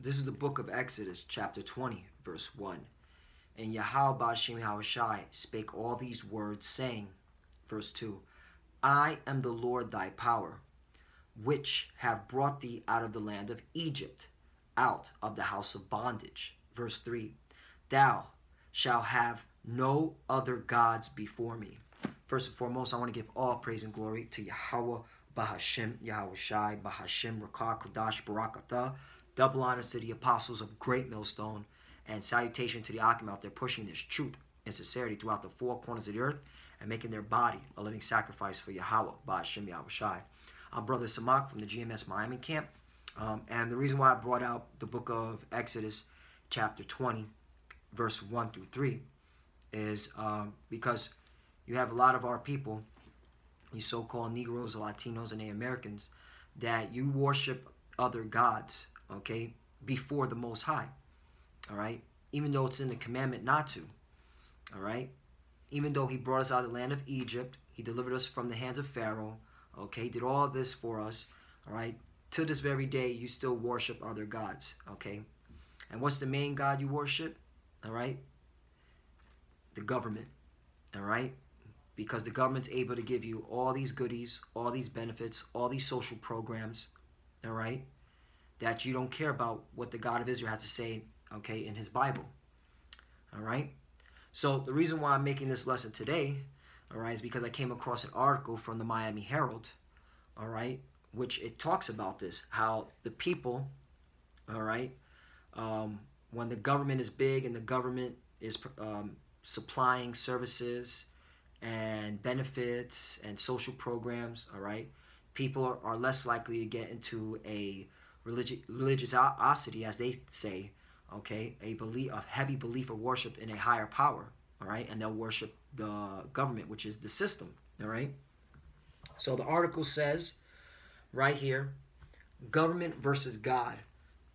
This is the book of Exodus, chapter 20, verse 1. And Yahweh Ba'ashem Yahushai spake all these words, saying, verse 2, I am the Lord thy power, which have brought thee out of the land of Egypt, out of the house of bondage. Verse 3, thou shalt have no other gods before me. First and foremost, I want to give all praise and glory to Yahweh Ba'ashem Yahushai Ba'ashem Rakah Kodash Barakatah. Double honors to the apostles of Great Millstone, and salutation to the Akim out there pushing this truth and sincerity throughout the four corners of the earth and making their body a living sacrifice for Yahweh Ba'ashem Yahushai. I'm Brother Samak from the GMS Miami camp, and the reason why I brought out the book of Exodus chapter 20 verse 1 through 3 is because you have a lot of our people, you so-called Negroes, Latinos, and the Americans, that you worship other gods, okay, before the Most High, all right? Even though it's in the commandment not to, all right? Even though he brought us out of the land of Egypt, he delivered us from the hands of Pharaoh, okay, did all this for us, all right? To this very day, you still worship other gods, okay? And what's the main God you worship, all right? The government, all right? Because the government's able to give you all these goodies, all these benefits, all these social programs, all right, that you don't care about what the God of Israel has to say, okay, in his Bible, all right? So the reason why I'm making this lesson today, all right, is because I came across an article from the Miami Herald, all right, which it talks about this, how the people, all right, when the government is big and the government is supplying services and benefits and social programs, all right, people are less likely to get into a religiosity, as they say, okay, a heavy belief or worship in a higher power, all right, and they'll worship the government, which is the system, all right. So the article says right here, government versus God.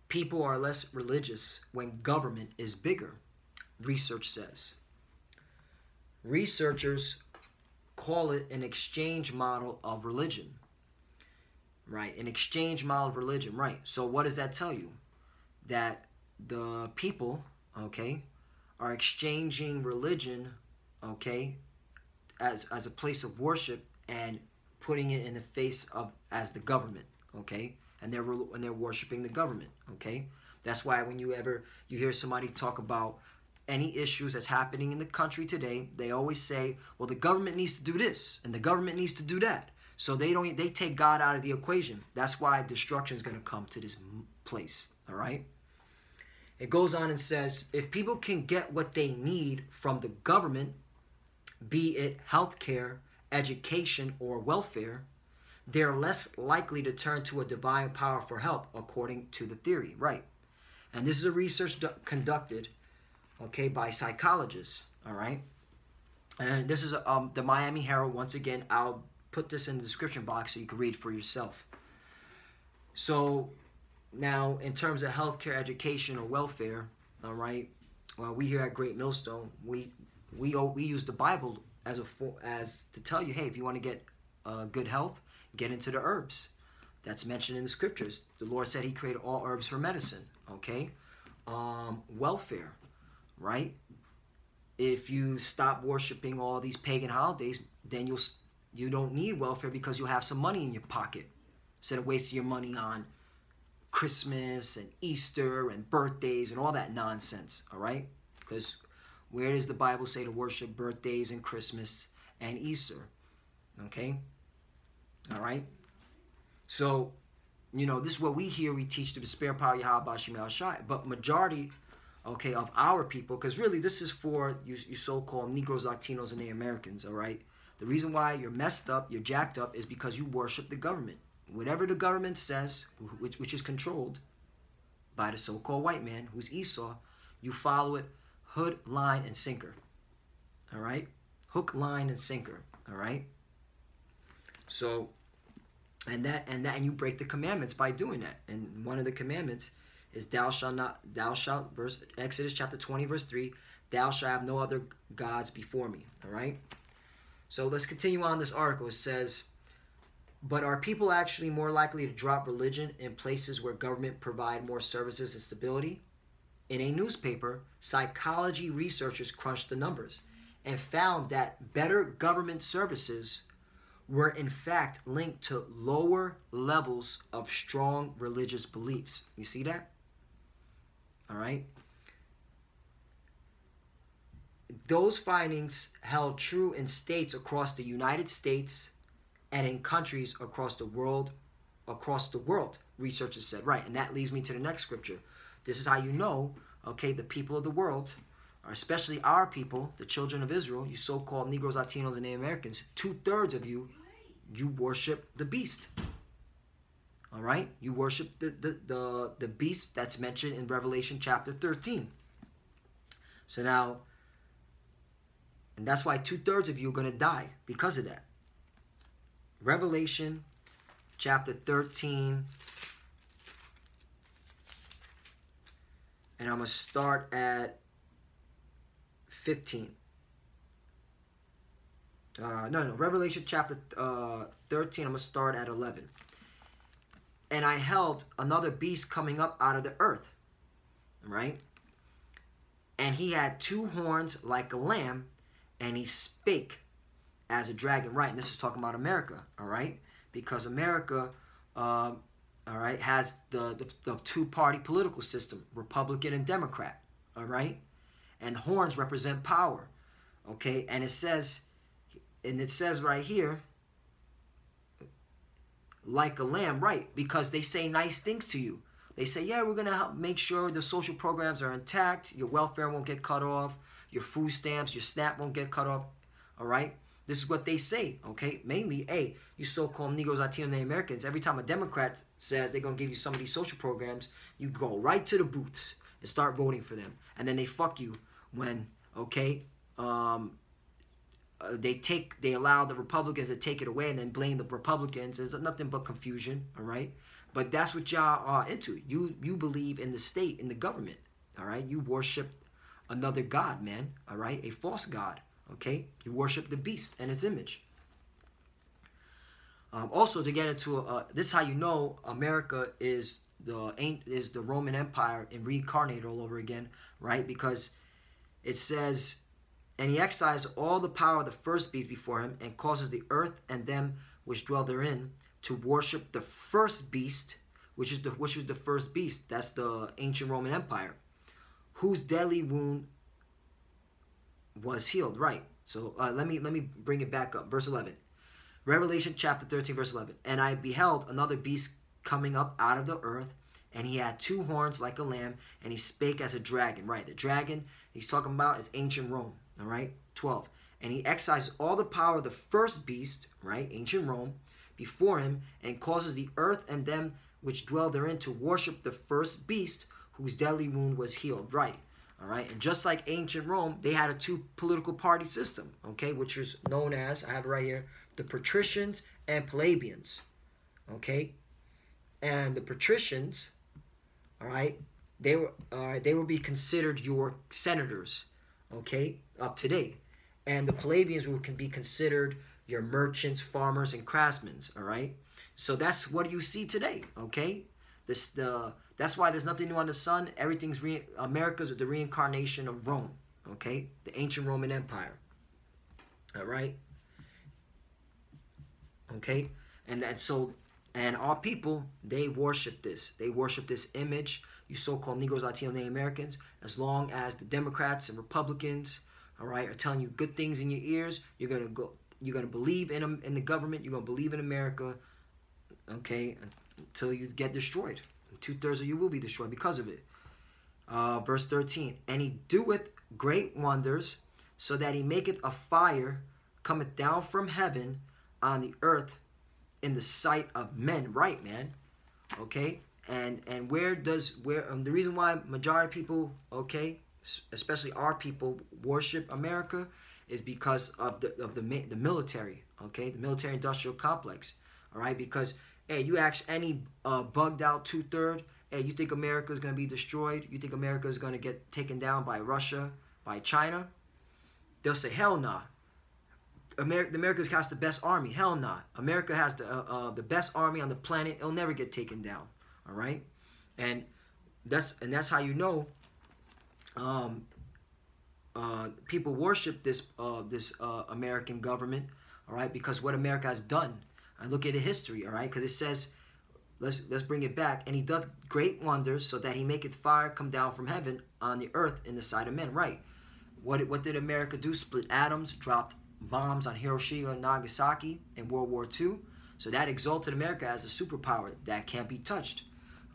People are less religious when government is bigger, research says. Researchers call it an exchange model of religion. Right, an exchange model of religion, right. So what does that tell you? That the people, okay, are exchanging religion, okay, as a place of worship and putting it in the face of as the government, okay, and they're worshiping the government, okay. That's why when you hear somebody talk about any issues that's happening in the country today, they always say, well, the government needs to do this and the government needs to do that. So they take God out of the equation. That's why destruction is going to come to this place, all right? It goes on and says, if people can get what they need from the government, be it healthcare, education, or welfare, they're less likely to turn to a divine power for help, according to the theory, right? And this is a research conducted, okay, by psychologists, all right? And this is the Miami Herald. Once again, I'll put this in the description box so you can read for yourself. So now, in terms of healthcare, education, or welfare, all right, well, we here at Great Millstone, we use the Bible as to tell you, hey, if you want to get good health, get into the herbs. That's mentioned in the scriptures. The Lord said he created all herbs for medicine, okay? Welfare, right? If you stop worshiping all these pagan holidays, then you don't need welfare because you'll have some money in your pocket instead of wasting your money on Christmas and Easter and birthdays and all that nonsense, all right? Because where does the Bible say to worship birthdays and Christmas and Easter? Okay? All right? So, this is what we teach through the spirit power of Yahweh Ba'ashem Yahushai. But majority, okay, of our people, because really this is for you so-called Negroes, Latinos, and the Americans, all right? The reason why you're messed up, you're jacked up, is because you worship the government. Whatever the government says, which is controlled by the so-called white man, who's Esau, you follow it hook, line, and sinker. All right? Hook, line, and sinker. All right? So, and you break the commandments by doing that. And one of the commandments is Exodus chapter 20, verse 3, thou shalt have no other gods before me. All right? So let's continue on this article. It says, But are people actually more likely to drop religion in places where government provide more services and stability? In a newspaper, psychology researchers crunched the numbers and found that better government services were in fact linked to lower levels of strong religious beliefs. You see that? All right. Those findings held true in states across the United States and in countries across the world, researchers said. Right, and that leads me to the next scripture. This is how you know, okay, the people of the world, or especially our people, the children of Israel, you so-called Negroes, Latinos, and Native Americans, 2/3 of you worship the beast. All right, you worship the beast that's mentioned in Revelation chapter 13. So now, and that's why 2/3 of you are going to die because of that. Revelation chapter 13. And I'm going to start at 15. Revelation chapter 13, I'm going to start at 11. And I held another beast coming up out of the earth, right? And he had 2 horns like a lamb, and he spake as a dragon, right? And this is talking about America, all right? Because America, all right, has the 2-party political system, Republican and Democrat, all right? And horns represent power, okay? And it says right here, like a lamb, right? Because they say nice things to you. They say, yeah, we're going to help make sure the social programs are intact, your welfare won't get cut off, your food stamps, your SNAP won't get cut off, all right? This is what they say, okay? Mainly, hey, you so-called Negroes, Latinos, and Native Americans, every time a Democrat says they're going to give you some of these social programs, you go right to the booths and start voting for them. And then they fuck you when, okay, they allow the Republicans to take it away and then blame the Republicans. There's nothing but confusion, all right? But that's what y'all are into. You believe in the state, in the government, all right? You worship another god, man, all right? A false god, okay? You worship the beast and its image. Also, to get into this is how you know America is the Roman Empire and reincarnated all over again, right? Because it says, and he excises all the power of the first beast before him, and causes the earth and them which dwell therein to worship the first beast, which was the first beast. That's the ancient Roman Empire, whose deadly wound was healed. Right. So let me bring it back up. Verse 11. Revelation chapter 13, verse 11. And I beheld another beast coming up out of the earth, and he had 2 horns like a lamb, and he spake as a dragon. Right. The dragon he's talking about is ancient Rome. All right. 12. And he excises all the power of the first beast, right, ancient Rome, before him, and causes the earth and them which dwell therein to worship the first beast, whose deadly wound was healed. Right. All right. And just like ancient Rome, they had a 2 political party system, okay, which was known as, I have it right here, the patricians and plebeians. Okay. And the patricians, all right, they would be considered your senators, okay, up to date. And the plebeians can be considered your merchants, farmers, and craftsmen, all right? So that's what you see today, okay? That's why there's nothing new under the sun. Everything's America's the reincarnation of Rome, okay? The ancient Roman Empire, all right? Okay? And our people, they worship this. They worship this image. You so-called Negroes, Latinos, Native Americans, as long as the Democrats and Republicans, all right, are telling you good things in your ears, you're gonna believe in them, in the government. You're gonna believe in America, okay, until you get destroyed. 2/3 of you will be destroyed because of it. Verse 13. And he doeth great wonders, so that he maketh a fire cometh down from heaven on the earth in the sight of men. Right, man. Okay. And the reason why majority of people, okay, especially our people, worship America is because of the military, okay, the military industrial complex, all right, because hey, you ask any bugged out 2/3, hey, you think America is going to be destroyed? You think America is going to get taken down by Russia, by China? They'll say hell nah. America's got the best army. Hell nah. America has the best army on the planet. It'll never get taken down. All right, and that's how you know. People worship this American government. All right, because what America has done. And look at the history. All right, because it says, let's bring it back. And he doth great wonders, so that he maketh fire come down from heaven on the earth in the sight of men. Right. What did America do? Split atoms, dropped bombs on Hiroshima and Nagasaki in World War II. So that exalted America as a superpower that can't be touched.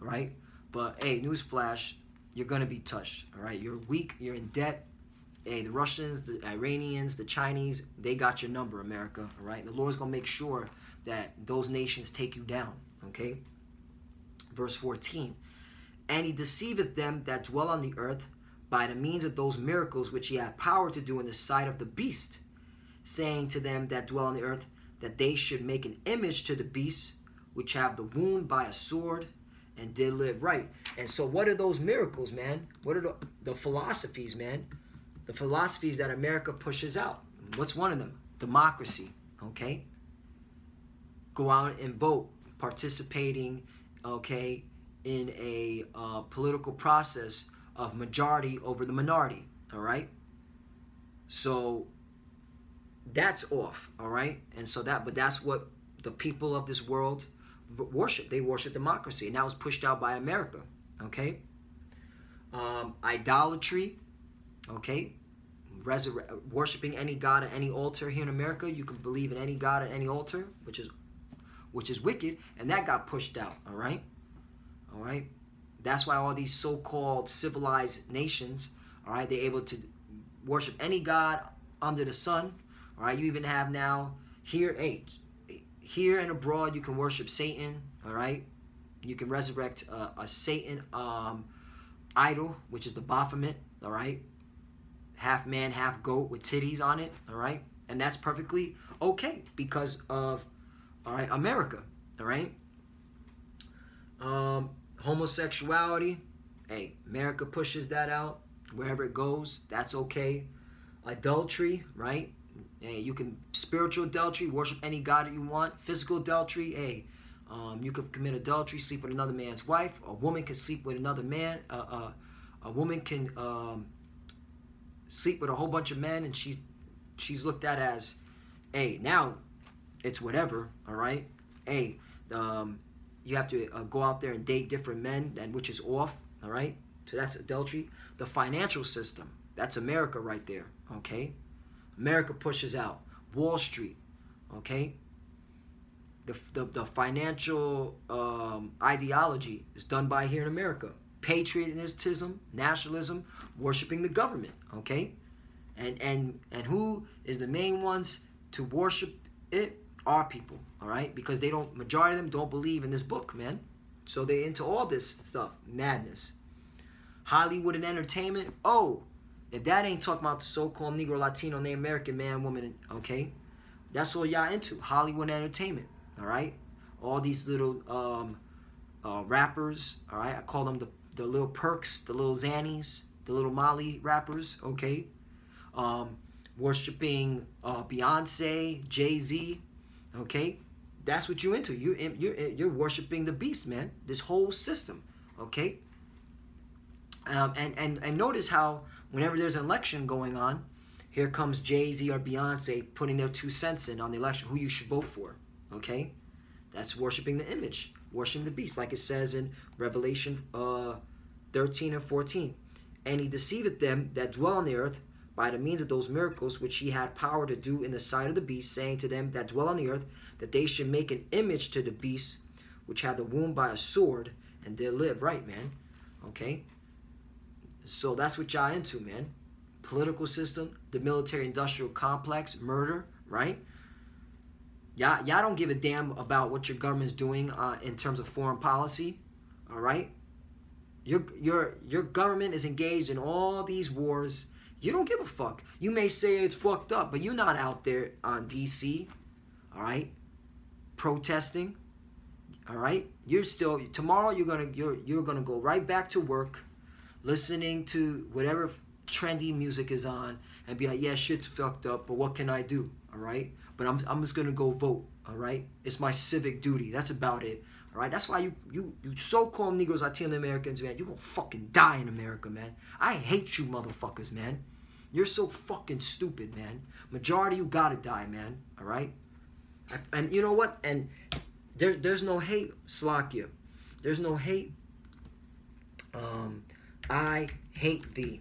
All right? But, hey, newsflash, you're going to be touched. All right? You're weak. You're in debt. Hey, the Russians, the Iranians, the Chinese, they got your number, America. All right? The Lord's going to make sure that those nations take you down. Okay? Verse 14. And he deceiveth them that dwell on the earth by the means of those miracles which he had power to do in the sight of the beast, saying to them that dwell on the earth, that they should make an image to the beast, which have the wound by a sword, and did live. Right. And so what are those miracles, man? What are the philosophies, man? The philosophies that America pushes out. What's one of them? Democracy. Okay? Go out and vote. Participating, okay, in a political process of majority over the minority. All right? So that's off, all right? And so but that's what the people of this world worship. They worship democracy, and that was pushed out by America, okay? Idolatry, okay? Worshiping any god at any altar here in America. You can believe in any god at any altar, which is wicked, and that got pushed out, all right? All right? That's why all these so-called civilized nations, all right, they're able to worship any god under the sun. All right, you even have now here and abroad, you can worship Satan. All right, you can resurrect a Satan idol, which is the Baphomet. All right, half man, half goat with titties on it. All right, and that's perfectly okay because of America. All right, homosexuality. Hey, America pushes that out wherever it goes. That's okay. Adultery, right? Hey, you can spiritual adultery, worship any god that you want. Physical adultery, hey, you could commit adultery, sleep with another man's wife. A woman can sleep with another man. A woman can sleep with a whole bunch of men, and she's looked at as, hey, now it's whatever. All right, hey, you have to go out there and date different men, and which is off. All right, so that's adultery. The financial system, that's America right there. Okay. America pushes out Wall Street, okay? The financial ideology is done by here in America. Patriotism, nationalism, worshiping the government, okay? And who is the main ones to worship it? Our people, all right? Because majority of them don't believe in this book, man. So they're into all this stuff, madness. Hollywood and entertainment, oh, if that ain't talking about the so-called Negro, Latino, Native American man, woman, okay? That's all y'all into, Hollywood entertainment, all right? All these little rappers, all right? I call them the little Perks, the little Xannies, the little Molly rappers, okay? Worshipping Beyonce, Jay-Z, okay? That's what you're into. You're worshiping the beast, man. This whole system, okay? And notice how whenever there's an election going on, here comes Jay-Z or Beyonce putting their 2 cents in on the election, who you should vote for, okay? That's worshiping the image, worshiping the beast, like it says in Revelation 13 and 14. And he deceiveth them that dwell on the earth by the means of those miracles which he had power to do in the sight of the beast, saying to them that dwell on the earth, that they should make an image to the beast, which had the wound by a sword, and did live. Right, man, okay? So that's what y'all into, man. Political system, the military-industrial complex, murder, right? Y'all don't give a damn about what your government's doing in terms of foreign policy, all right? Your government is engaged in all these wars. You don't give a fuck. You may say it's fucked up, but you're not out there on DC, all right, protesting, all right? You're still tomorrow. You're gonna go right back to work, listening to whatever trendy music is on, and be like, yeah, shit's fucked up, but what can I do? all right? But I'm just gonna go vote, all right? It's my civic duty. That's about it, all right? That's why you so-called Negroes, Latino Americans, man, you gonna fucking die in America, man. I hate you motherfuckers, man. You're so fucking stupid, man. Majority, you gotta die, man, all right? And you know what? And there's no hate, Slakia. There's no hate. I hate thee,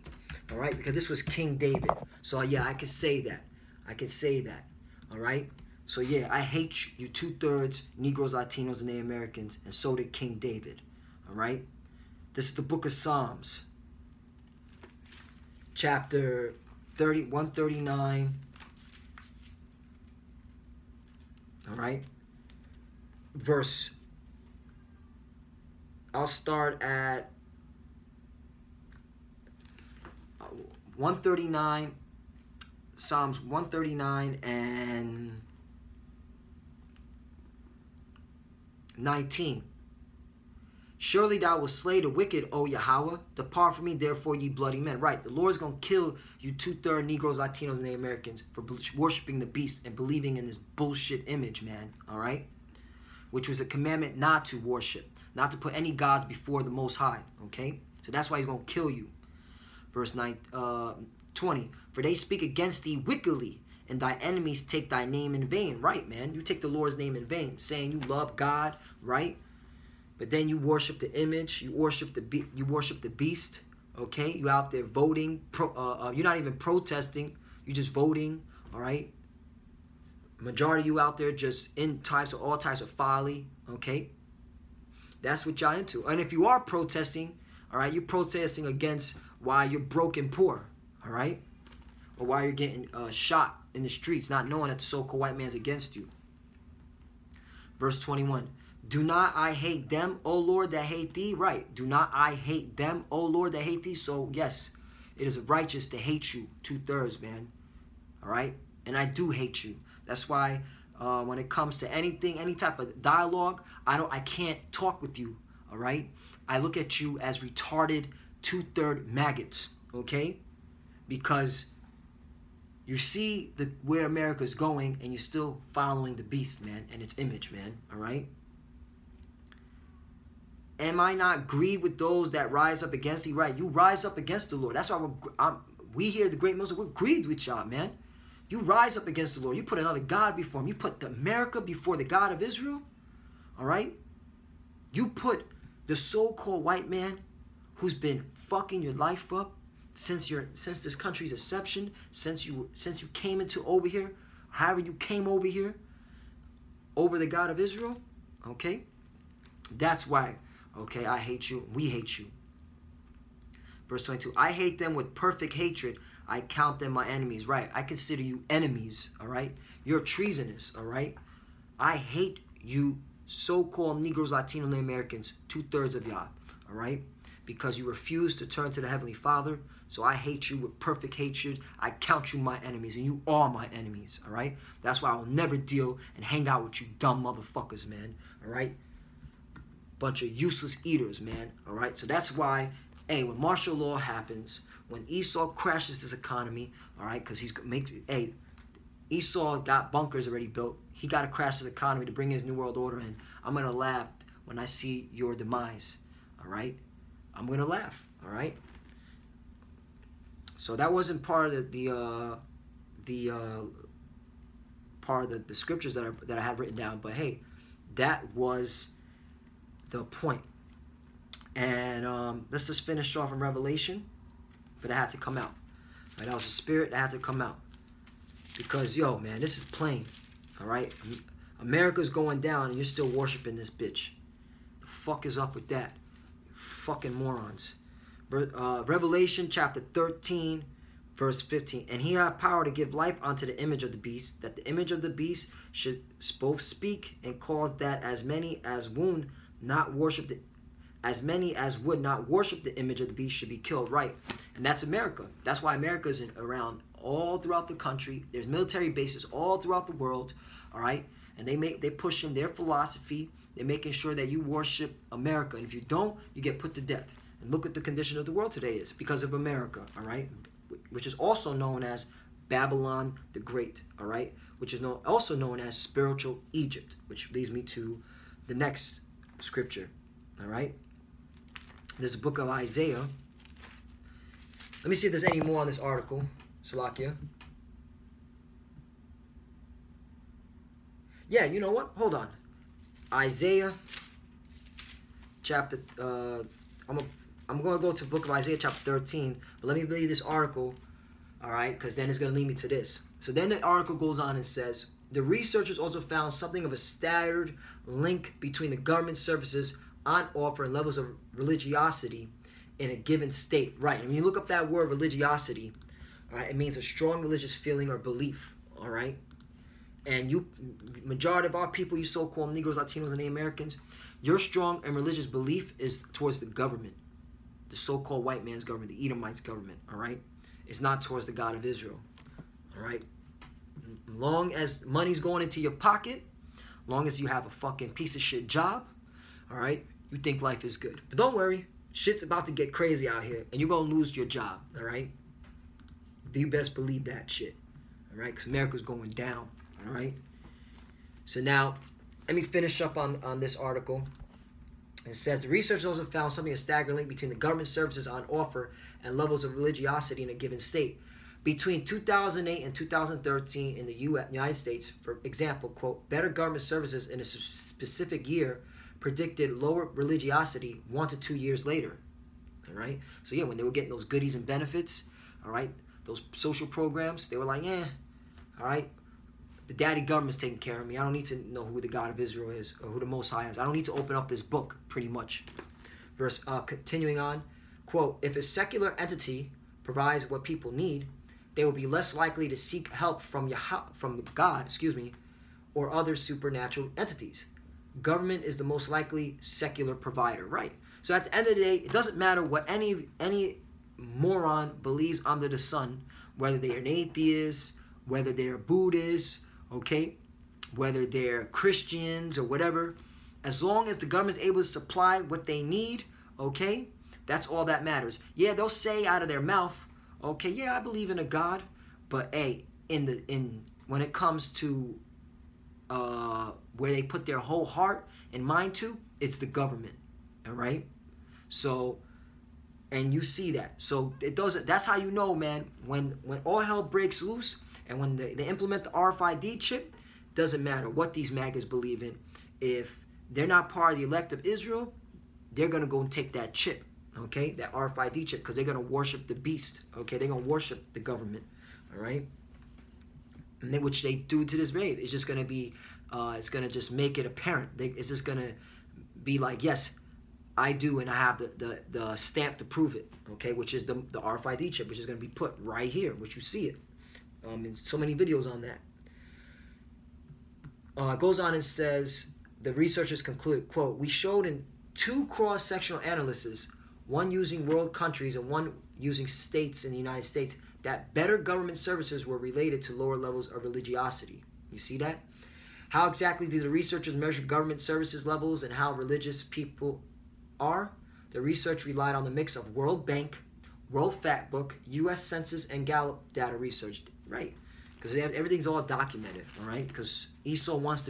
all right? Because this was King David. So yeah, I can say that. I can say that, all right? So yeah, I hate you 2/3 Negroes, Latinos, and Native Americans, and so did King David, all right? This is the book of Psalms, chapter 139, all right? Verse, I'll start at 139, Psalms 139 and 19. Surely thou wilt slay the wicked, O Yahweh. Depart from me, therefore, ye bloody men. Right, the Lord's going to kill you 2/3 Negroes, Latinos, and Native Americans for worshiping the beast and believing in this bullshit image, man. All right? Which was a commandment not to worship, not to put any gods before the Most High. Okay? So that's why he's going to kill you. Verse 20. For they speak against thee wickedly, and thy enemies take thy name in vain. Right, man. You take the Lord's name in vain, saying you love God, right? But then you worship the image, you worship the beast, okay? You out there voting, you're not even protesting, you're just voting, all right? Majority of you out there just in all types of folly, okay? That's what y'all into. And if you are protesting, all right, you're protesting against why you're broke and poor, all right? Or why you're getting shot in the streets, not knowing that the so-called white man's against you. Verse 21. Do not I hate them, O Lord, that hate thee? Right. Do not I hate them, O Lord, that hate thee? So, yes, it is righteous to hate you 2/3, man. All right? And I do hate you. That's why when it comes to anything, any type of dialogue, I can't talk with you, all right? I look at you as retarded 2/3 maggots, okay? Because you see where America's going and you're still following the beast, man, and its image, man, all right? Am I not grieved with those that rise up against thee? Right, you rise up against the Lord. That's why we here, the great Muslims, we're grieved with y'all, man. You rise up against the Lord. You put another God before him. You put America before the God of Israel, all right? You put the so-called white man who's been fucking your life up since this country's inception, since you came over here, however you came over here, over the God of Israel, okay? That's why, okay, I hate you. We hate you. Verse 22, I hate them with perfect hatred. I count them my enemies. Right, I consider you enemies, all right? You're treasonous, all right? I hate you so-called Negroes, Latino, and Americans, 2/3 of y'all, all right? Because you refuse to turn to the Heavenly Father. So I hate you with perfect hatred. I count you my enemies, and you are my enemies, all right? That's why I will never deal and hang out with you dumb motherfuckers, man, all right? Bunch of useless eaters, man, all right? So that's why, hey, when martial law happens, when Esau crashes this economy, all right, because Esau got bunkers already built. He got to crash his economy to bring his New World Order in. I'm going to laugh when I see your demise, all right? I'm going to laugh, all right? So that wasn't part of the scriptures that I had written down, but hey, that was the point. And let's just finish off in Revelation, but it had to come out. Right? That was the spirit that had to come out. Because, yo, man, this is plain, all right? America's going down and you're still worshiping this bitch. The fuck is up with that? You fucking morons. Revelation chapter 13, verse 15. And he had power to give life unto the image of the beast, that the image of the beast should both speak and cause that as many as would not worship the image of the beast should be killed. Right. And that's America. That's why America is around all throughout the country. There's military bases all throughout the world. All right. And they push in their philosophy. They're making sure that you worship America. And if you don't, you get put to death. And look at the condition of the world today is because of America. All right. Which is also known as Babylon the Great, all right? Which is also known as spiritual Egypt, which leads me to the next scripture, all right? There's the book of Isaiah. Let me see if there's any more on this article, Salakia. Yeah, you know what? Hold on. Isaiah chapter, I'm going to go to the book of Isaiah chapter 13, but let me read this article, all right, because then it's going to lead me to this. So then the article goes on and says, the researchers also found something of a staggered link between the government services on offer and levels of religiosity in a given state. Right, and when you look up that word religiosity, all right, it means a strong religious feeling or belief, all right? And you, majority of our people, you so-called Negroes, Latinos, and the Americans, your strong and religious belief is towards the government, the so-called white man's government, the Edomites' government, all right? It's not towards the God of Israel, all right? Long as money's going into your pocket, long as you have a fucking piece of shit job, all right, you think life is good. But don't worry, shit's about to get crazy out here, and you're going to lose your job, all right? You best believe that shit, all right? Because America's going down, all right? So now, let me finish up on this article. It says, the researchers also found something a staggering link between the government services on offer and levels of religiosity in a given state. Between 2008 and 2013 in the United States, for example, quote, better government services in a specific year predicted lower religiosity 1 to 2 years later, all right? So yeah, when they were getting those goodies and benefits, all right, those social programs, they were like, yeah, all right, the daddy government's taking care of me. I don't need to know who the God of Israel is or who the Most High is. I don't need to open up this book, pretty much. Continuing on, quote, if a secular entity provides what people need, they will be less likely to seek help from God, or other supernatural entities. Government is the most likely secular provider, right? So at the end of the day, it doesn't matter what any moron believes under the sun, whether they're an atheist, whether they're Buddhists, okay, whether they're Christians or whatever, as long as the government's able to supply what they need, okay, that's all that matters. Yeah, they'll say out of their mouth, okay, yeah, I believe in a God, but hey, when it comes to where they put their whole heart and mind to, it's the government, all right? So, and you see that. So it doesn't. That's how you know, man. When all hell breaks loose, and when they implement the RFID chip, doesn't matter what these MAGAs believe in. If they're not part of the elect of Israel, they're gonna go and take that chip, okay, that RFID chip, because they're gonna worship the beast, okay? They're gonna worship the government, all right? And then, which they do to this day. It's just gonna be, it's gonna just make it apparent. It's just gonna be like, yes, I do, and I have the stamp to prove it, okay, which is the RFID chip, which is going to be put right here, which you see it. In so many videos on that. It goes on and says, the researchers conclude, quote, we showed in 2 cross-sectional analyses, one using world countries and one using states in the United States, that better government services were related to lower levels of religiosity. You see that? How exactly do the researchers measure government services levels and how religious people are? The research relied on the mix of World Bank, World Factbook, U.S. Census, and Gallup data research, right? Because everything's all documented, all right? Because Esau wants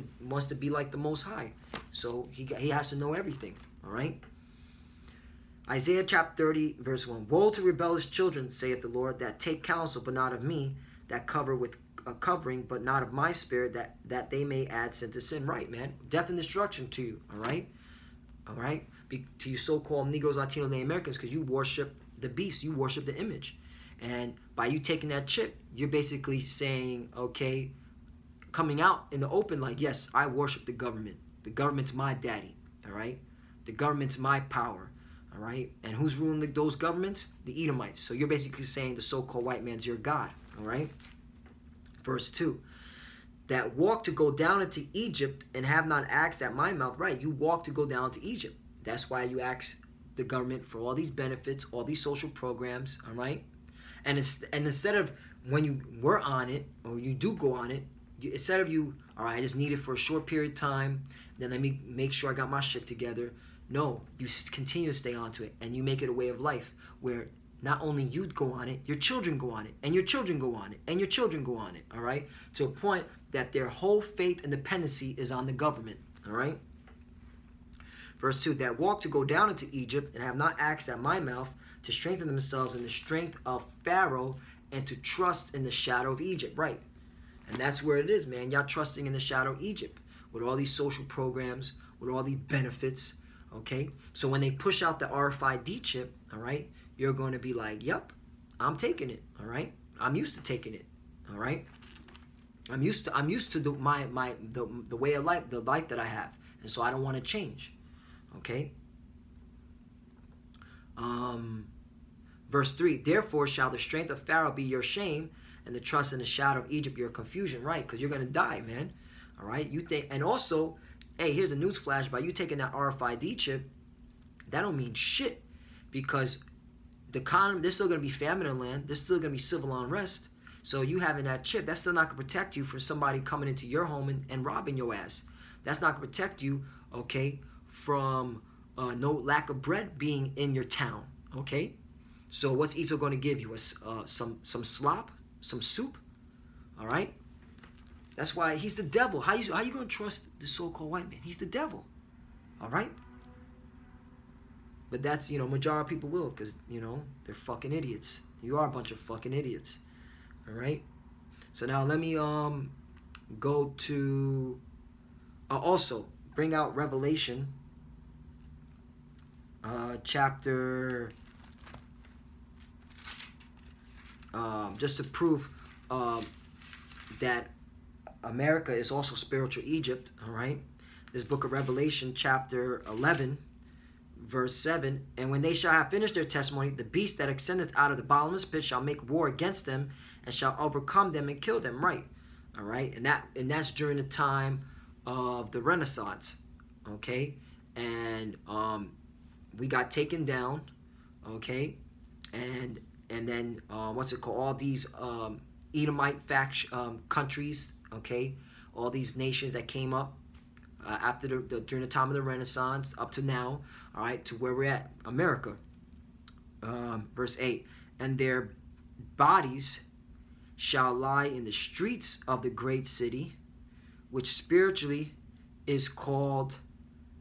to be like the Most High, so he has to know everything, all right? Isaiah chapter 30, verse 1. Woe to rebellious children, saith the Lord, that take counsel, but not of me, that cover with a covering, but not of my spirit, that they may add sin to sin. Right, man? Death and destruction to you, all right? All right? To you so-called Negroes, Latinos, and Americans, because you worship the beast, you worship the image. And by you taking that chip, you're basically saying, okay, coming out in the open, like, yes, I worship the government. The government's my daddy, all right? The government's my power, all right? And who's ruling those governments? The Edomites. So you're basically saying the so-called white man's your God, all right? Verse 2. That walk to go down into Egypt and have not asked at my mouth. Right, you walk to go down to Egypt. That's why you ask the government for all these benefits, all these social programs, all right? And instead of when you were on it, or you do go on it, instead of you, all right, I just need it for a short period of time, then let me make sure I got my shit together. No, you continue to stay onto it, and you make it a way of life where not only you go on it, your children go on it, and your children go on it, and your children go on it, all right? To a point that their whole faith and dependency is on the government, all right? Verse 2, that walk to go down into Egypt and have not asked at my mouth to strengthen themselves in the strength of Pharaoh and to trust in the shadow of Egypt, right? And that's where it is, man. Y'all trusting in the shadow of Egypt with all these social programs, with all these benefits, okay? So when they push out the RFID chip, all right, you're going to be like, yep, I'm taking it, all right? I'm used to taking it, all right? I'm used to the way of life, the life that I have, and so I don't want to change, okay? Verse 3, therefore shall the strength of Pharaoh be your shame, and the trust in the shadow of Egypt your confusion, right? Because you're going to die, man, all right? You think, and also, hey, here's a news flash, by you taking that RFID chip, that don't mean shit, because the economy, there's still going to be famine in the land, there's still going to be civil unrest, so you having that chip, that's still not going to protect you from somebody coming into your home and robbing your ass. That's not going to protect you, okay, from no lack of bread being in your town, okay? So what's Esau going to give you? Some slop? Some soup? All right? That's why he's the devil. How you going to trust the so-called white man? He's the devil. All right? But that's, majority of people will, because, they're fucking idiots. You are a bunch of fucking idiots. All right? So now let me go to also bring out Revelation chapter just to prove that America is also spiritual Egypt, all right? This book of Revelation, chapter 11, verse 7, and when they shall have finished their testimony, the beast that ascendeth out of the bottomless pit shall make war against them, and shall overcome them and kill them, right? All right? And that's during the time of the Renaissance, okay? And we got taken down, okay? And then what's it called? All these Edomite countries, okay? All these nations that came up after during the time of the Renaissance up to now, all right, to where we're at, America. Verse 8, and their bodies shall lie in the streets of the great city, which spiritually is called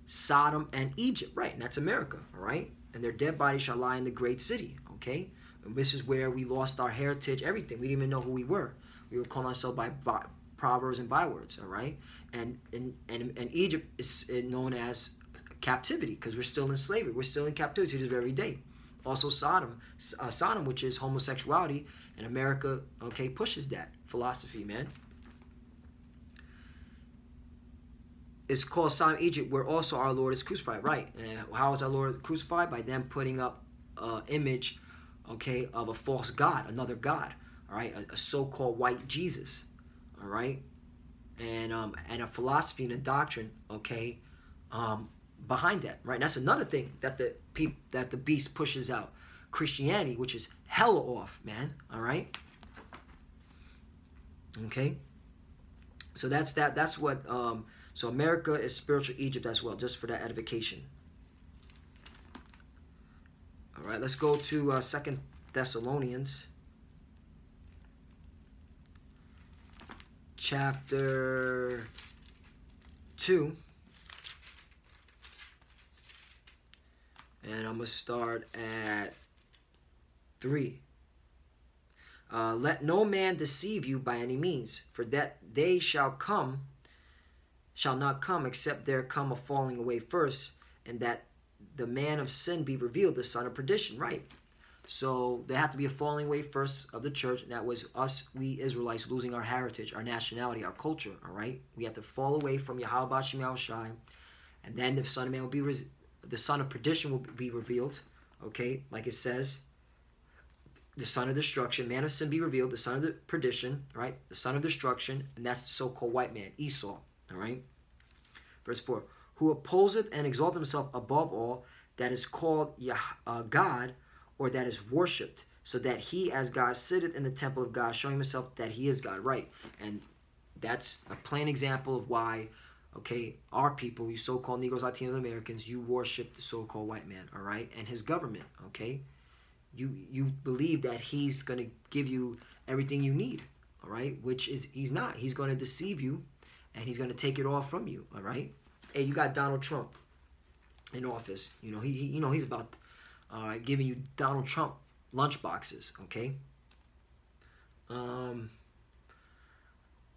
Sodom and Egypt, right? And that's America, all right? And their dead bodies shall lie in the great city, okay? And this is where we lost our heritage, everything. We didn't even know who we were. We were calling ourselves by proverbs and bywords, all right? And Egypt is known as captivity because we're still in slavery. We're still in captivity to this very day. Also Sodom, which is homosexuality, and America, okay, pushes that philosophy, man. It's called Sodom, Egypt, where also our Lord is crucified, right? And how is our Lord crucified? By them putting up an image, okay, of a false god, another god, all right, a so-called white Jesus, all right, and a philosophy and a doctrine, okay, behind that, right? And that's another thing that the beast pushes out, Christianity, which is hella off, man, all right, okay. So that's that. That's what. So America is spiritual Egypt as well, just for that edification. All right, let's go to 2 Thessalonians chapter 2. And I'm going to start at 3. Let no man deceive you by any means, for that they shall not come except there come a falling away first, and that the man of sin be revealed, the son of perdition, right? So there had to be a falling away first of the church, and that was us, we Israelites, losing our heritage, our nationality, our culture, all right? We had to fall away from Yahweh Shem Yahushai, and then the son of man will be, the son of perdition will be revealed, okay? Like it says, the son of destruction, man of sin be revealed, the son of the perdition, right? The son of destruction, and that's the so-called white man, Esau, all right? Verse 4, who opposeth and exalteth himself above all that is called God, or that is worshipped, so that he as God sitteth in the temple of God, showing himself that he is God, right? And that's a plain example of why, okay, our people, you so-called Negroes, Latinos, Americans, you worship the so-called white man, all right? And his government, okay? you believe that he's going to give you everything you need, all right? Which is he's not. He's going to deceive you, and he's going to take it all from you, all right? Hey, you got Donald Trump in office. You know, he's about giving you Donald Trump lunch boxes, okay?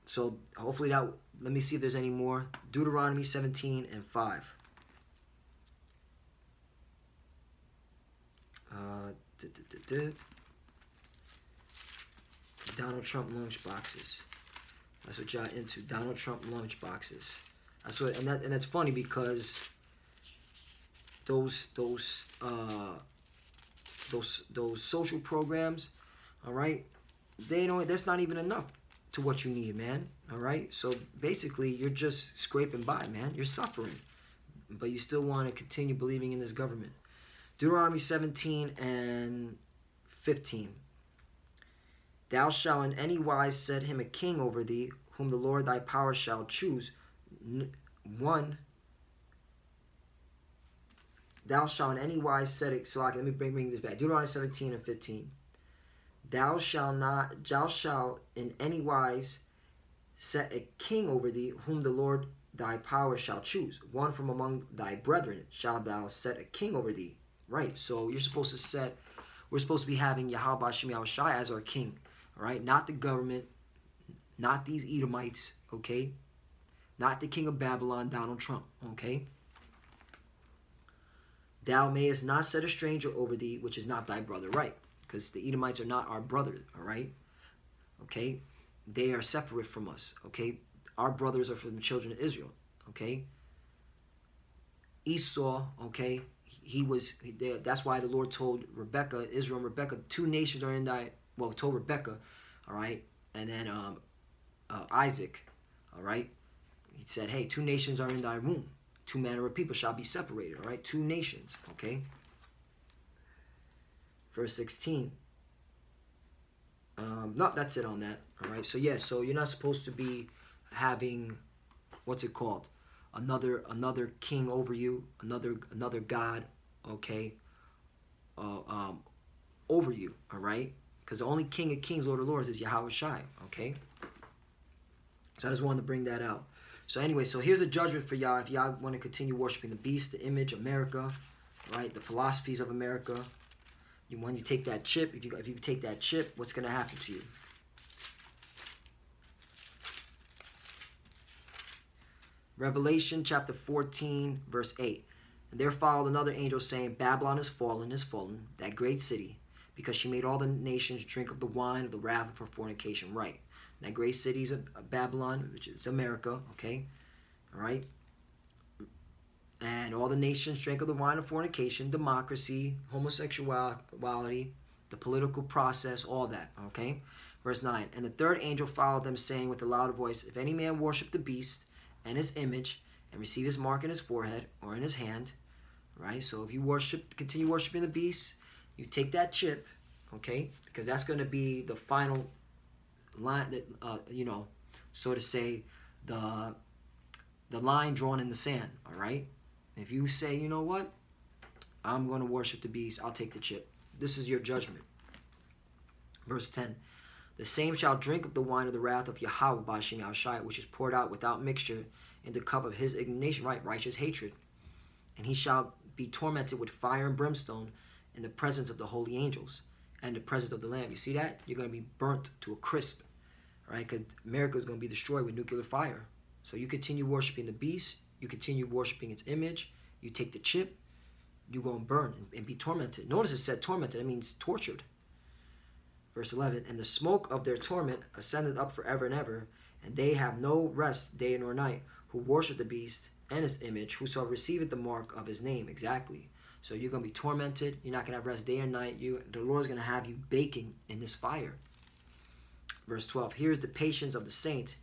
So hopefully that, let me see if there's any more. Deuteronomy 17 and 5. Donald Trump lunch boxes. That's what y'all into. Donald Trump lunch boxes. That's what, and that's funny because those social programs, all right, they don't. That's not even enough to what you need, man. All right. So basically, you're just scraping by, man. You're suffering, but you still want to continue believing in this government. Deuteronomy 17 and 15. Thou shalt in any wise set him a king over thee, whom the Lord thy power shall choose. One. Thou shalt in any wise set it. So let me bring this back. Deuteronomy 17 and 15. Thou shalt in any wise set a king over thee, whom the Lord thy power shall choose. One from among thy brethren shalt thou set a king over thee. Right, so we're supposed to be having Yahweh Bashim Yahushai as our king. All right, not the government, not these Edomites, okay? Not the king of Babylon, Donald Trump, okay? Thou mayest not set a stranger over thee, which is not thy brother, right? Because the Edomites are not our brother, all right? Okay? They are separate from us, okay? Our brothers are from the children of Israel, okay? Esau, okay? That's why the Lord told Rebekah, Israel and Rebekah, two nations are in thy, well, told Rebekah, all right? And then Isaac, all right? He said, hey, two nations are in thy womb. Two manner of people shall be separated, all right? Two nations, okay? Verse 16. No, that's it on that, all right? So, yeah, so you're not supposed to be having, what's it called? Another king over you, another god, okay, over you, all right? Because the only King of Kings, Lord of Lords, is Yahweh Shai, okay? So I just wanted to bring that out. So anyway, so here's a judgment for y'all if y'all want to continue worshiping the beast, the image, America, right? The philosophies of America. When you take that chip, if you take that chip, what's going to happen to you? Revelation chapter 14, verse 8. And there followed another angel saying, Babylon is fallen, that great city, because she made all the nations drink of the wine of the wrath of her fornication. Right. And that great city is Babylon, which is America, okay? All right? And all the nations drank of the wine of fornication, democracy, homosexuality, the political process, all that, okay? Verse 9. And the third angel followed them, saying with a loud voice, if any man worship the beast and his image, and receive his mark in his forehead or in his hand, right? So if you continue worshiping the beast, you take that chip, okay? Because that's going to be the final line, that, so to say, the line drawn in the sand, all right? If you say, you know what, I'm going to worship the beast, I'll take the chip. This is your judgment. Verse 10. The same shall drink of the wine of the wrath of Yahweh Bashim Yahushai, which is poured out without mixture in the cup of his indignation, right, righteous hatred. And he shall be tormented with fire and brimstone in the presence of the holy angels and the presence of the Lamb. You see that? You're going to be burnt to a crisp, right? Because America is going to be destroyed with nuclear fire. So you continue worshiping the beast, you continue worshiping its image, you take the chip, you're going to burn and be tormented. Notice it said tormented, that means tortured. Verse 11, and the smoke of their torment ascendeth up forever and ever, and they have no rest day nor night, who worship the beast and his image, whoso receiveth the mark of his name. Exactly. So you're going to be tormented. You're not going to have rest day or night. The Lord's going to have you baking in this fire. Verse 12, here is the patience of the saints.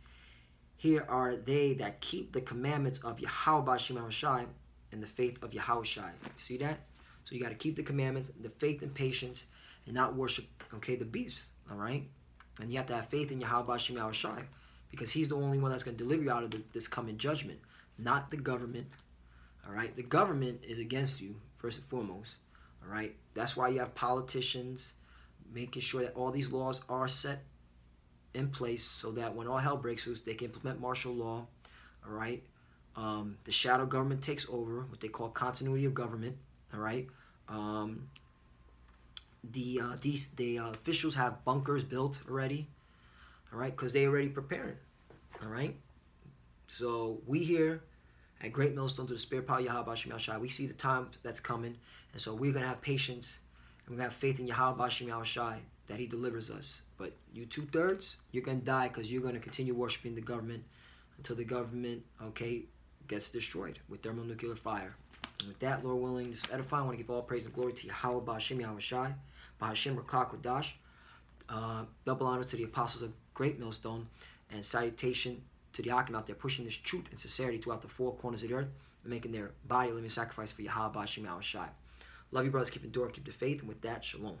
Here are they that keep the commandments of Yahweh Bashim Yahushai and the faith of Yahushai. See that? So you got to keep the commandments, the faith and patience, and not worship, okay, the beast, all right? And you have to have faith in Yahweh Bashim Yahushai, because he's the only one that's going to deliver you out of this coming judgment, not the government, all right? The government is against you, first and foremost, All right, that's why you have politicians making sure that all these laws are set in place so that when all hell breaks loose, they can implement martial law. All right, the shadow government takes over, what they call continuity of government. All right, the officials have bunkers built already. All right, because they already preparing. All right, so we here at Great Millstone, through the Spirit power of Yahweh Shem Shai, we see the time that's coming, and so we're gonna have patience and we're gonna have faith in Yahweh Shem Shai that He delivers us. But you 2/3, you're gonna die because you're gonna continue worshiping the government until the government, okay, gets destroyed with thermonuclear fire. And with that, Lord willing, this is edifying. I want to give all praise and glory to Yahweh Ba'Hashem Yahweh Shai, Ba'Hashem Rakak Wadash. Double honors to the apostles of Great Millstone, and salutation to the Akim out there pushing this truth and sincerity throughout the four corners of the earth and making their body a living sacrifice for Yahweh Ba'Hashem Yahweh Shai. Love you, brothers. Keep the door, keep the faith, and with that, shalom.